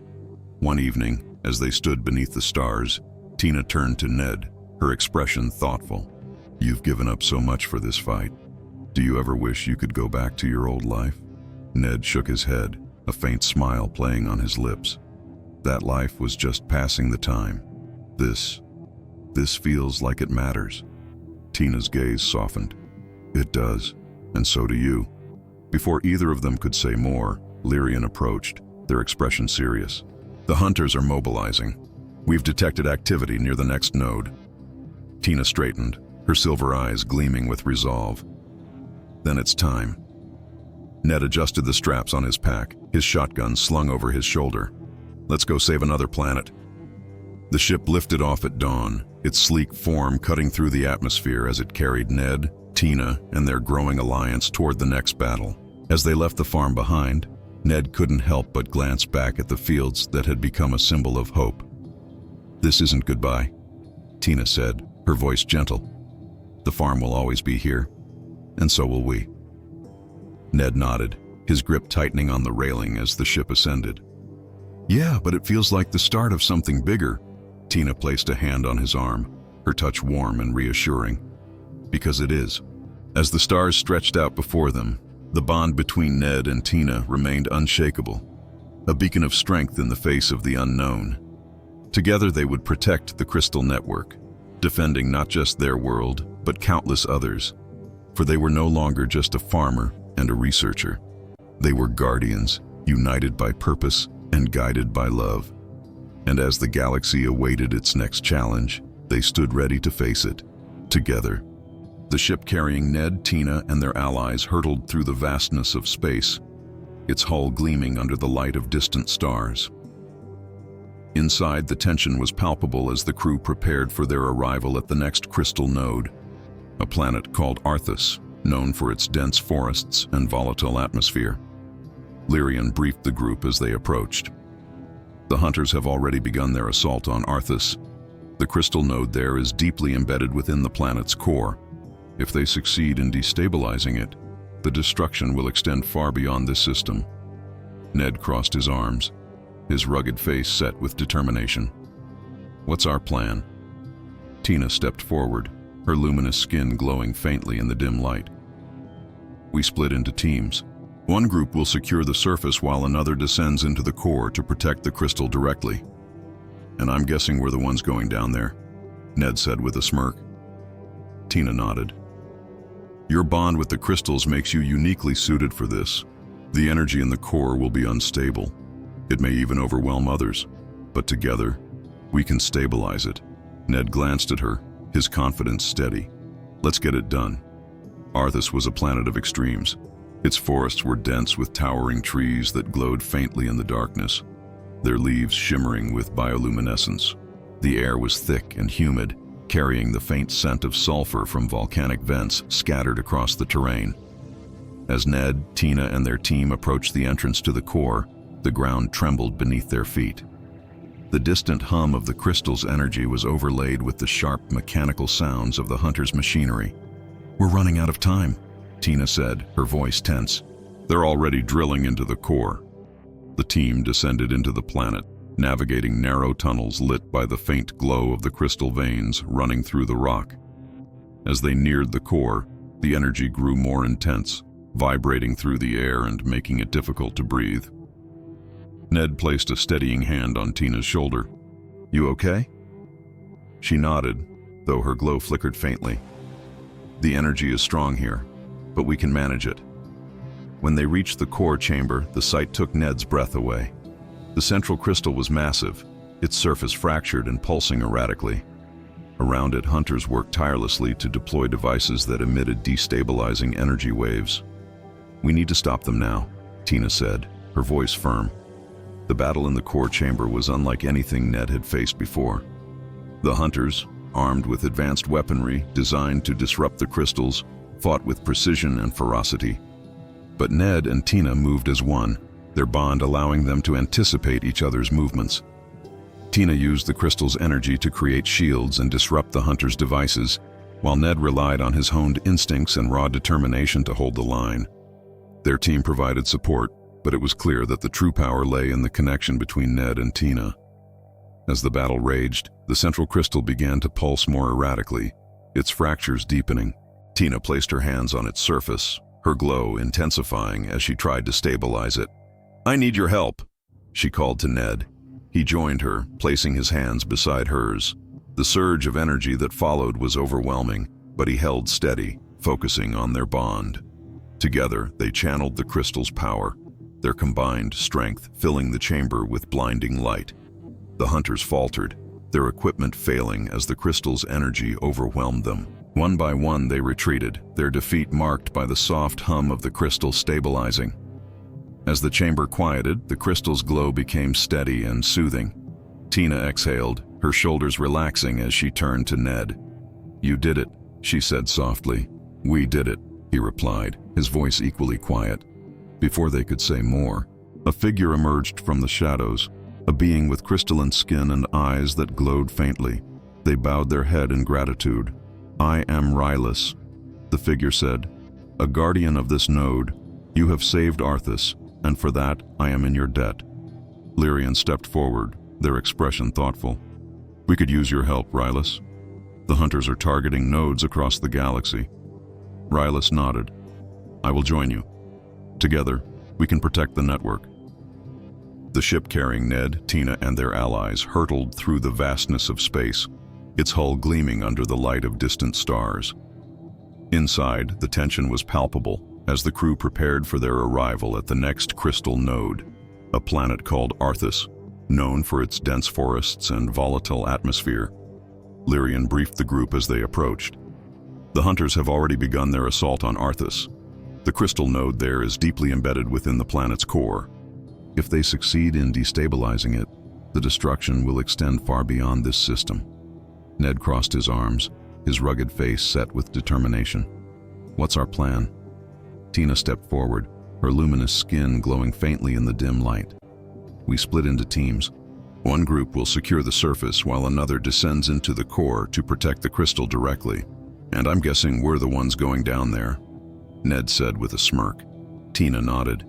One evening, as they stood beneath the stars, Tina turned to Ned, her expression thoughtful. "You've given up so much for this fight. Do you ever wish you could go back to your old life?" Ned shook his head, a faint smile playing on his lips. "That life was just passing the time. This feels like it matters." Tina's gaze softened. "It does, and so do you." Before either of them could say more, Lyrian approached, their expression serious. "The hunters are mobilizing. We've detected activity near the next node." Tina straightened, her silver eyes gleaming with resolve. "Then it's time." Ned adjusted the straps on his pack, his shotgun slung over his shoulder. "Let's go save another planet." The ship lifted off at dawn, its sleek form cutting through the atmosphere as it carried Ned, Tina, and their growing alliance toward the next battle. As they left the farm behind, Ned couldn't help but glance back at the fields that had become a symbol of hope. "This isn't goodbye," Tina said, her voice gentle. "The farm will always be here, and so will we." Ned nodded, his grip tightening on the railing as the ship ascended. "Yeah, but it feels like the start of something bigger." Tina placed a hand on his arm, her touch warm and reassuring. Because it is. As the stars stretched out before them, the bond between Ned and Tina remained unshakable, a beacon of strength in the face of the unknown. Together they would protect the Crystal Network, defending not just their world, but countless others. For they were no longer just a farmer and a researcher. They were guardians, united by purpose and guided by love. And as the galaxy awaited its next challenge, they stood ready to face it, together. The ship carrying Ned, Tina, and their allies hurtled through the vastness of space, its hull gleaming under the light of distant stars. Inside, the tension was palpable as the crew prepared for their arrival at the next crystal node, a planet called Arthas, known for its dense forests and volatile atmosphere. Lyrian briefed the group as they approached. The hunters have already begun their assault on Arthas. The crystal node there is deeply embedded within the planet's core. If they succeed in destabilizing it, the destruction will extend far beyond this system. Ned crossed his arms, his rugged face set with determination. What's our plan? Tina stepped forward, her luminous skin glowing faintly in the dim light. We split into teams. One group will secure the surface while another descends into the core to protect the crystal directly. And I'm guessing we're the ones going down there, Ned said with a smirk. Tina nodded. Your bond with the crystals makes you uniquely suited for this. The energy in the core will be unstable. It may even overwhelm others, but together, we can stabilize it. Ned glanced at her, his confidence steady. Let's get it done. Arthas was a planet of extremes. Its forests were dense with towering trees that glowed faintly in the darkness, their leaves shimmering with bioluminescence. The air was thick and humid, carrying the faint scent of sulfur from volcanic vents scattered across the terrain. As Ned, Tina, and their team approached the entrance to the core, the ground trembled beneath their feet. The distant hum of the crystal's energy was overlaid with the sharp mechanical sounds of the hunter's machinery. We're running out of time, Tina said, her voice tense. They're already drilling into the core. The team descended into the planet, navigating narrow tunnels lit by the faint glow of the crystal veins running through the rock. As they neared the core, the energy grew more intense, vibrating through the air and making it difficult to breathe. Ned placed a steadying hand on Tina's shoulder. You okay? She nodded, though her glow flickered faintly. The energy is strong here, but we can manage it. When they reached the core chamber, the sight took Ned's breath away. The central crystal was massive, its surface fractured and pulsing erratically. Around it, hunters worked tirelessly to deploy devices that emitted destabilizing energy waves. We need to stop them now, Tina said, her voice firm. The battle in the core chamber was unlike anything Ned had faced before. The hunters, armed with advanced weaponry designed to disrupt the crystals, fought with precision and ferocity. But Ned and Tina moved as one, their bond allowing them to anticipate each other's movements. Tina used the crystal's energy to create shields and disrupt the hunters' devices, while Ned relied on his honed instincts and raw determination to hold the line. Their team provided support, but it was clear that the true power lay in the connection between Ned and Tina. As the battle raged, the central crystal began to pulse more erratically, its fractures deepening. Tina placed her hands on its surface, her glow intensifying as she tried to stabilize it. I need your help, she called to Ned. He joined her, placing his hands beside hers. The surge of energy that followed was overwhelming, but he held steady, focusing on their bond. Together, they channeled the crystal's power, their combined strength filling the chamber with blinding light. The hunters faltered, their equipment failing as the crystal's energy overwhelmed them. One by one they retreated, their defeat marked by the soft hum of the crystal stabilizing. As the chamber quieted, the crystal's glow became steady and soothing. Tina exhaled, her shoulders relaxing as she turned to Ned. You did it, she said softly. We did it, he replied, his voice equally quiet. Before they could say more, a figure emerged from the shadows, a being with crystalline skin and eyes that glowed faintly. They bowed their head in gratitude. I am Rylus, the figure said, a guardian of this node. You have saved Arthas, and for that I am in your debt. Lyrian stepped forward, their expression thoughtful. We could use your help, Rylus. The hunters are targeting nodes across the galaxy. Rylus nodded. I will join you. Together, we can protect the network. The ship carrying Ned, Tina, and their allies hurtled through the vastness of space, its hull gleaming under the light of distant stars. Inside, the tension was palpable as the crew prepared for their arrival at the next crystal node, a planet called Arthas, known for its dense forests and volatile atmosphere. Lyrian briefed the group as they approached. The hunters have already begun their assault on Arthas. The crystal node there is deeply embedded within the planet's core. If they succeed in destabilizing it, the destruction will extend far beyond this system. Ned crossed his arms, his rugged face set with determination. What's our plan? Tina stepped forward, her luminous skin glowing faintly in the dim light. We split into teams. One group will secure the surface while another descends into the core to protect the crystal directly. And I'm guessing we're the ones going down there, Ned said with a smirk. Tina nodded.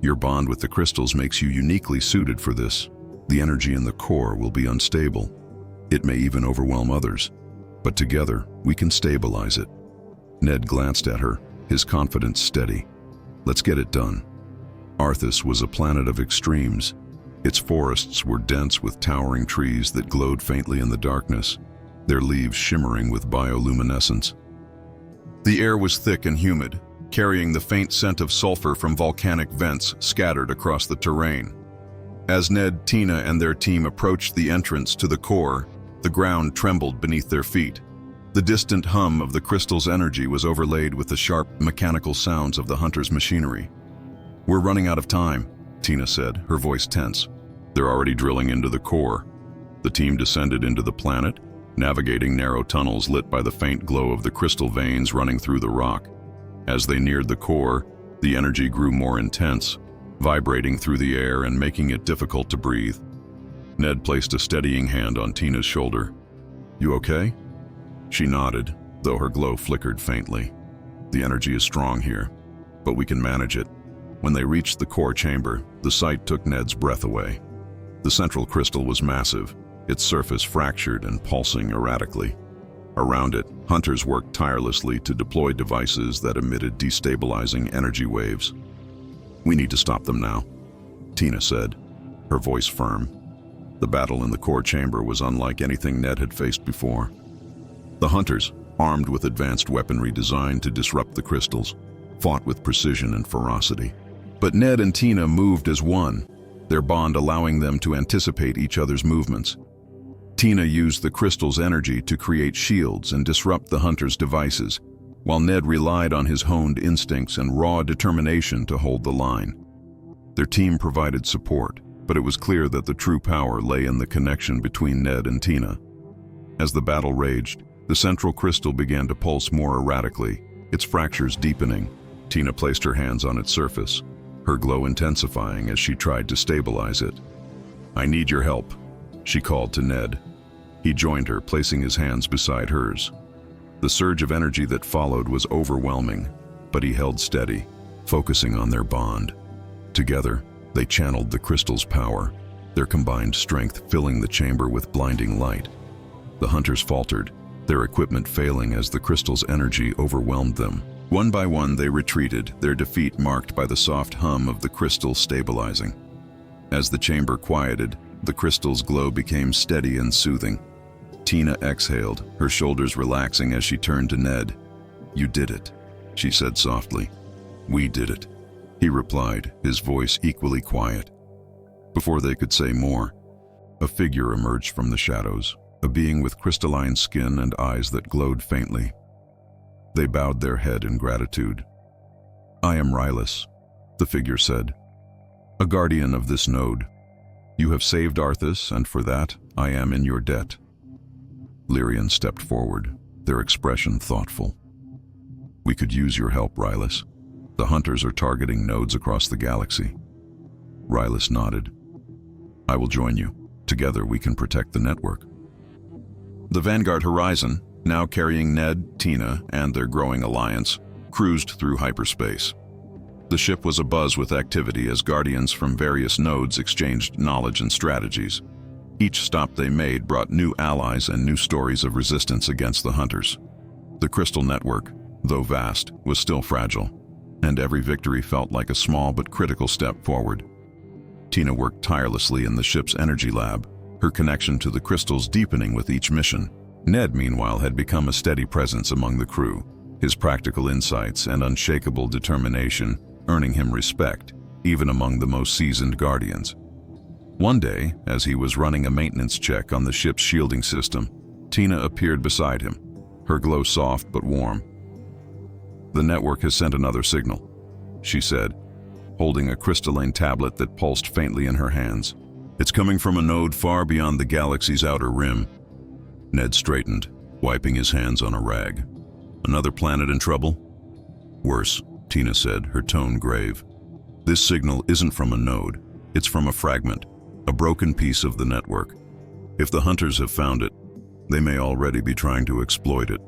Your bond with the crystals makes you uniquely suited for this. The energy in the core will be unstable. It may even overwhelm others. But together, we can stabilize it. Ned glanced at her, his confidence steady. Let's get it done. Arthas was a planet of extremes. Its forests were dense with towering trees that glowed faintly in the darkness, their leaves shimmering with bioluminescence. The air was thick and humid, carrying the faint scent of sulfur from volcanic vents scattered across the terrain. As Ned, Tina, and their team approached the entrance to the core, the ground trembled beneath their feet. The distant hum of the crystal's energy was overlaid with the sharp, mechanical sounds of the hunter's machinery. We're running out of time, Tina said, her voice tense. They're already drilling into the core. The team descended into the planet, navigating narrow tunnels lit by the faint glow of the crystal veins running through the rock. As they neared the core, the energy grew more intense, vibrating through the air and making it difficult to breathe. Ned placed a steadying hand on Tina's shoulder. You okay? She nodded, though her glow flickered faintly. The energy is strong here, but we can manage it. When they reached the core chamber, the sight took Ned's breath away. The central crystal was massive, its surface fractured and pulsing erratically. Around it, hunters worked tirelessly to deploy devices that emitted destabilizing energy waves. We need to stop them now, Tina said, her voice firm. The battle in the core chamber was unlike anything Ned had faced before. The hunters, armed with advanced weaponry designed to disrupt the crystals, fought with precision and ferocity. But Ned and Tina moved as one, their bond allowing them to anticipate each other's movements. Tina used the crystal's energy to create shields and disrupt the hunters' devices, while Ned relied on his honed instincts and raw determination to hold the line. Their team provided support, but it was clear that the true power lay in the connection between Ned and Tina. As the battle raged, the central crystal began to pulse more erratically, its fractures deepening. Tina placed her hands on its surface, her glow intensifying as she tried to stabilize it. I need your help, she called to Ned. He joined her, placing his hands beside hers. The surge of energy that followed was overwhelming, but he held steady, focusing on their bond. Together, they channeled the crystal's power, their combined strength filling the chamber with blinding light. The hunters faltered, their equipment failing as the crystal's energy overwhelmed them. One by one they retreated, their defeat marked by the soft hum of the crystal stabilizing. As the chamber quieted, the crystal's glow became steady and soothing. Tina exhaled, her shoulders relaxing as she turned to Ned. You did it, she said softly. We did it, he replied, his voice equally quiet. Before they could say more, a figure emerged from the shadows, a being with crystalline skin and eyes that glowed faintly. They bowed their head in gratitude. I am Rylus, the figure said, a guardian of this node. You have saved Arthas, and for that, I am in your debt. Lyrian stepped forward, their expression thoughtful. We could use your help, Rylus. The hunters are targeting nodes across the galaxy. Rylus nodded. I will join you. Together we can protect the network. The Vanguard Horizon, now carrying Ned, Tina, and their growing alliance, cruised through hyperspace. The ship was abuzz with activity as guardians from various nodes exchanged knowledge and strategies. Each stop they made brought new allies and new stories of resistance against the hunters. The crystal network, though vast, was still fragile, and every victory felt like a small but critical step forward. Tina worked tirelessly in the ship's energy lab, her connection to the crystals deepening with each mission. Ned, meanwhile, had become a steady presence among the crew, his practical insights and unshakable determination earning him respect, even among the most seasoned Guardians. One day, as he was running a maintenance check on the ship's shielding system, Tina appeared beside him, her glow soft but warm. "The network has sent another signal," she said, holding a crystalline tablet that pulsed faintly in her hands. "It's coming from a node far beyond the galaxy's outer rim." Ned straightened, wiping his hands on a rag. "Another planet in trouble?" "Worse," Tina said, her tone grave. "This signal isn't from a node. It's from a fragment, a broken piece of the network. If the hunters have found it, they may already be trying to exploit it."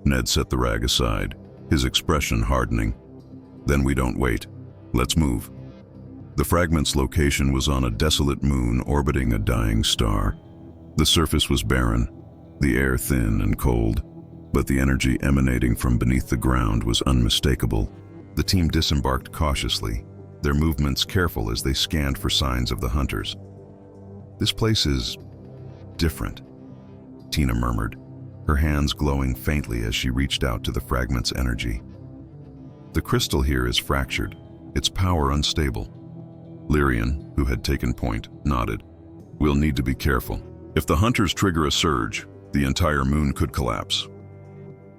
Ned set the rag aside, his expression hardening. "Then we don't wait. Let's move." The fragment's location was on a desolate moon orbiting a dying star. The surface was barren, the air thin and cold, but the energy emanating from beneath the ground was unmistakable. The team disembarked cautiously, their movements careful as they scanned for signs of the hunters. "This place is different," Tina murmured, her hands glowing faintly as she reached out to the fragment's energy. "The crystal here is fractured, its power unstable." Lyrian, who had taken point, nodded. "We'll need to be careful. If the hunters trigger a surge, the entire moon could collapse."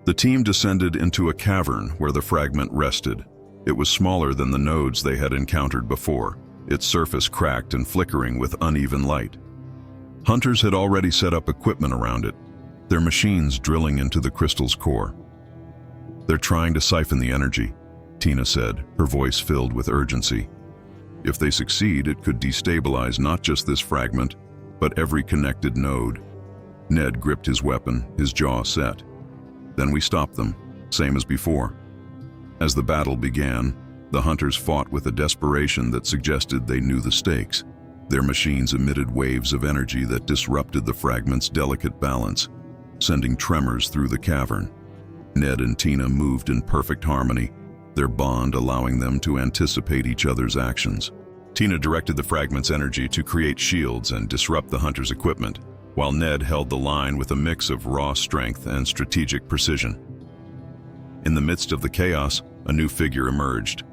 The team descended into a cavern where the fragment rested. It was smaller than the nodes they had encountered before, its surface cracked and flickering with uneven light. Hunters had already set up equipment around it, their machines drilling into the crystal's core. "They're trying to siphon the energy," Tina said, her voice filled with urgency. "If they succeed, it could destabilize not just this fragment, but every connected node." Ned gripped his weapon, his jaw set. "Then we stop them, same as before." As the battle began, the hunters fought with a desperation that suggested they knew the stakes. Their machines emitted waves of energy that disrupted the fragment's delicate balance, sending tremors through the cavern. Ned and Tina moved in perfect harmony, their bond allowing them to anticipate each other's actions. Tina directed the fragment's energy to create shields and disrupt the hunters' equipment, while Ned held the line with a mix of raw strength and strategic precision. In the midst of the chaos, a new figure emerged,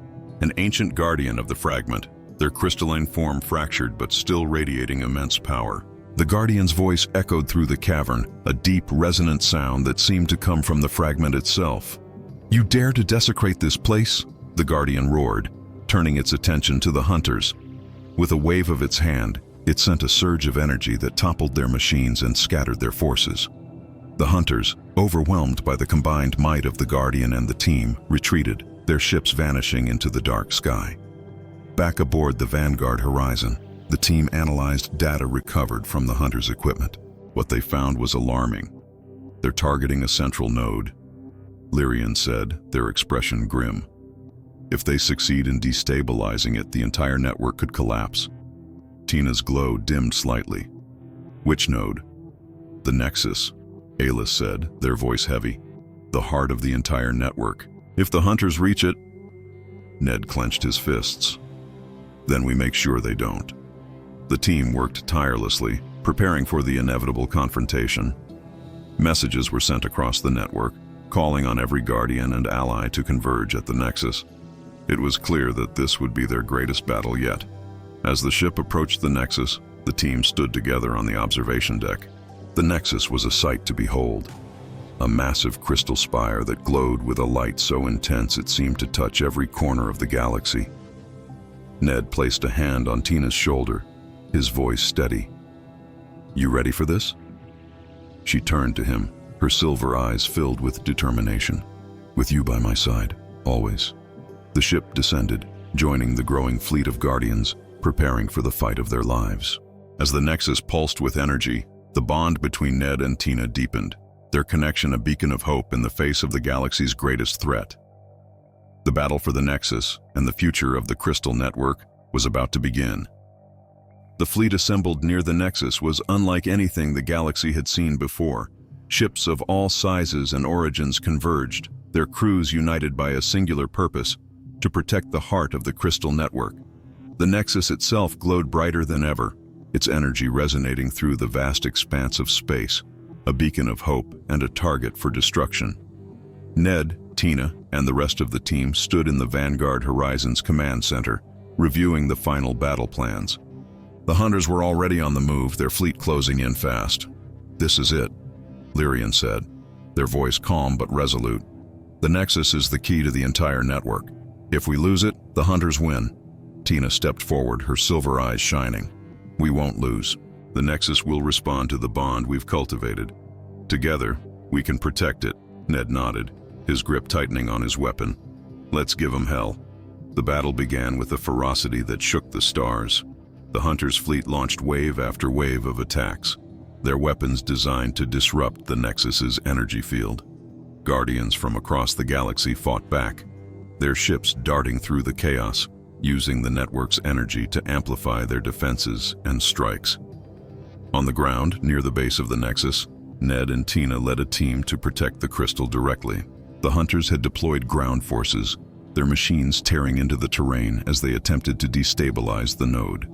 an ancient guardian of the fragment, their crystalline form fractured but still radiating immense power. The guardian's voice echoed through the cavern, a deep, resonant sound that seemed to come from the fragment itself. "You dare to desecrate this place?" the guardian roared, turning its attention to the hunters. With a wave of its hand, it sent a surge of energy that toppled their machines and scattered their forces. The hunters, overwhelmed by the combined might of the Guardian and the team, retreated, their ships vanishing into the dark sky. Back aboard the Vanguard horizon, the team analyzed data recovered from the hunters' equipment. What they found was alarming. "They're targeting a central node," Lyrian said, their expression grim. "If they succeed in destabilizing it, the entire network could collapse." Tina's glow dimmed slightly. "Which node?" "The Nexus," Ayla said, their voice heavy. "The heart of the entire network. If the hunters reach it..." Ned clenched his fists. "Then we make sure they don't." The team worked tirelessly, preparing for the inevitable confrontation. Messages were sent across the network, calling on every Guardian and ally to converge at the Nexus. It was clear that this would be their greatest battle yet. As the ship approached the Nexus, the team stood together on the observation deck. The Nexus was a sight to behold. A massive crystal spire that glowed with a light so intense it seemed to touch every corner of the galaxy. Ned placed a hand on Tina's shoulder, his voice steady. "You ready for this?" She turned to him, her silver eyes filled with determination. "With you by my side, always." The ship descended, joining the growing fleet of Guardians, preparing for the fight of their lives. As the Nexus pulsed with energy, the bond between Ned and Tina deepened, their connection a beacon of hope in the face of the galaxy's greatest threat. The battle for the Nexus and the future of the Crystal Network was about to begin. The fleet assembled near the Nexus was unlike anything the galaxy had seen before. Ships of all sizes and origins converged, their crews united by a singular purpose: to protect the heart of the Crystal Network. The Nexus itself glowed brighter than ever, its energy resonating through the vast expanse of space, a beacon of hope and a target for destruction. Ned, Tina, and the rest of the team stood in the Vanguard Horizons command center, reviewing the final battle plans. The hunters were already on the move, their fleet closing in fast. "This is it," Lyrian said, their voice calm but resolute. "The Nexus is the key to the entire network. If we lose it, the hunters win." Tina stepped forward, her silver eyes shining. "We won't lose. The Nexus will respond to the bond we've cultivated. Together, we can protect it." Ned nodded, his grip tightening on his weapon. "Let's give 'em hell." The battle began with a ferocity that shook the stars. The hunters' fleet launched wave after wave of attacks, their weapons designed to disrupt the Nexus's energy field. Guardians from across the galaxy fought back, their ships darting through the chaos, using the network's energy to amplify their defenses and strikes. On the ground, near the base of the Nexus, Ned and Tina led a team to protect the crystal directly. The hunters had deployed ground forces, their machines tearing into the terrain as they attempted to destabilize the node.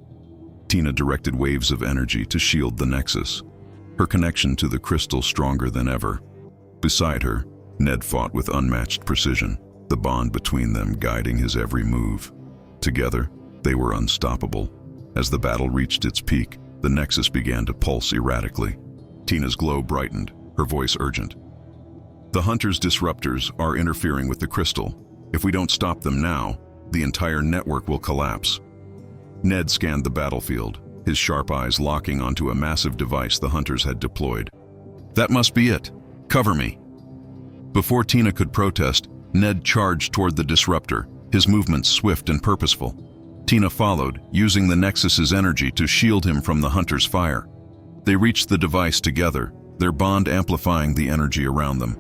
Tina directed waves of energy to shield the Nexus, her connection to the crystal stronger than ever. Beside her, Ned fought with unmatched precision, the bond between them guiding his every move. Together, they were unstoppable. As the battle reached its peak, the Nexus began to pulse erratically. Tina's glow brightened, her voice urgent. "The Hunter's disruptors are interfering with the crystal. If we don't stop them now, the entire network will collapse." Ned scanned the battlefield, his sharp eyes locking onto a massive device the Hunters had deployed. "That must be it. Cover me." Before Tina could protest, Ned charged toward the disruptor, his movements swift and purposeful. Tina followed, using the Nexus's energy to shield him from the Hunter's fire. They reached the device together, their bond amplifying the energy around them.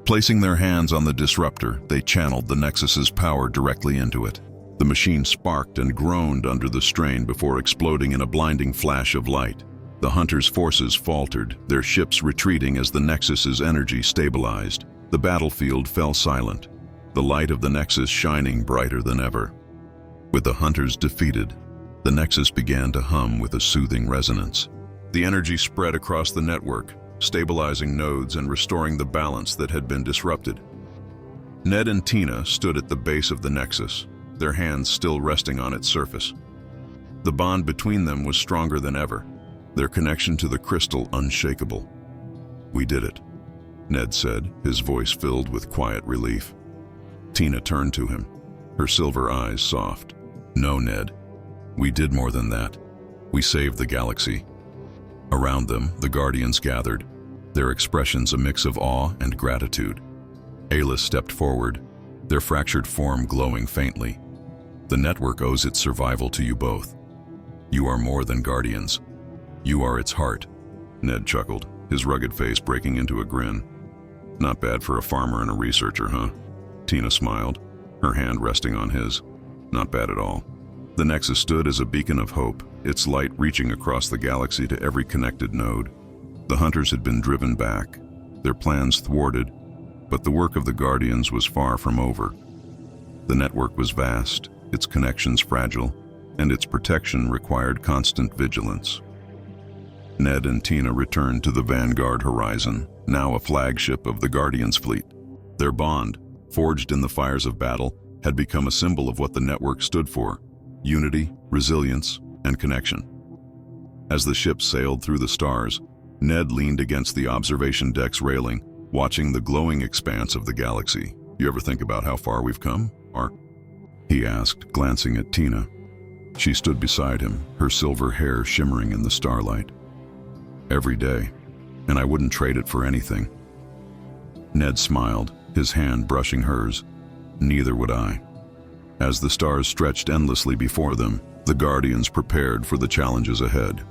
Placing their hands on the disruptor, they channeled the Nexus's power directly into it. The machine sparked and groaned under the strain before exploding in a blinding flash of light. The Hunters' forces faltered, their ships retreating as the Nexus's energy stabilized. The battlefield fell silent, the light of the Nexus shining brighter than ever. With the Hunters defeated, the Nexus began to hum with a soothing resonance. The energy spread across the network, stabilizing nodes and restoring the balance that had been disrupted. Ned and Tina stood at the base of the Nexus, their hands still resting on its surface. The bond between them was stronger than ever, their connection to the crystal unshakable. "We did it," Ned said, his voice filled with quiet relief. Tina turned to him, her silver eyes soft. "No, Ned. We did more than that. We saved the galaxy." Around them, the Guardians gathered, their expressions a mix of awe and gratitude. Ayla stepped forward, their fractured form glowing faintly. "The network owes its survival to you both. You are more than Guardians. You are its heart." Ned chuckled, his rugged face breaking into a grin. "Not bad for a farmer and a researcher, huh?" Tina smiled, her hand resting on his. "Not bad at all." The Nexus stood as a beacon of hope, its light reaching across the galaxy to every connected node. The Hunters had been driven back, their plans thwarted, but the work of the Guardians was far from over. The network was vast, its connections fragile, and its protection required constant vigilance. Ned and Tina returned to the Vanguard Horizon, now a flagship of the Guardians' fleet. Their bond, forged in the fires of battle, had become a symbol of what the network stood for: unity, resilience, and connection. As the ship sailed through the stars, Ned leaned against the observation deck's railing, watching the glowing expanse of the galaxy. "You ever think about how far we've come, Mark?" he asked, glancing at Tina. She stood beside him, her silver hair shimmering in the starlight. "Every day, and I wouldn't trade it for anything." Ned smiled, his hand brushing hers. "Neither would I." As the stars stretched endlessly before them, the Guardians prepared for the challenges ahead.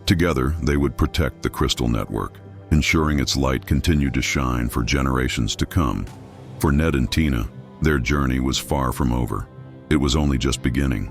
Together, they would protect the Crystal Network, ensuring its light continued to shine for generations to come. For Ned and Tina, their journey was far from over. It was only just beginning.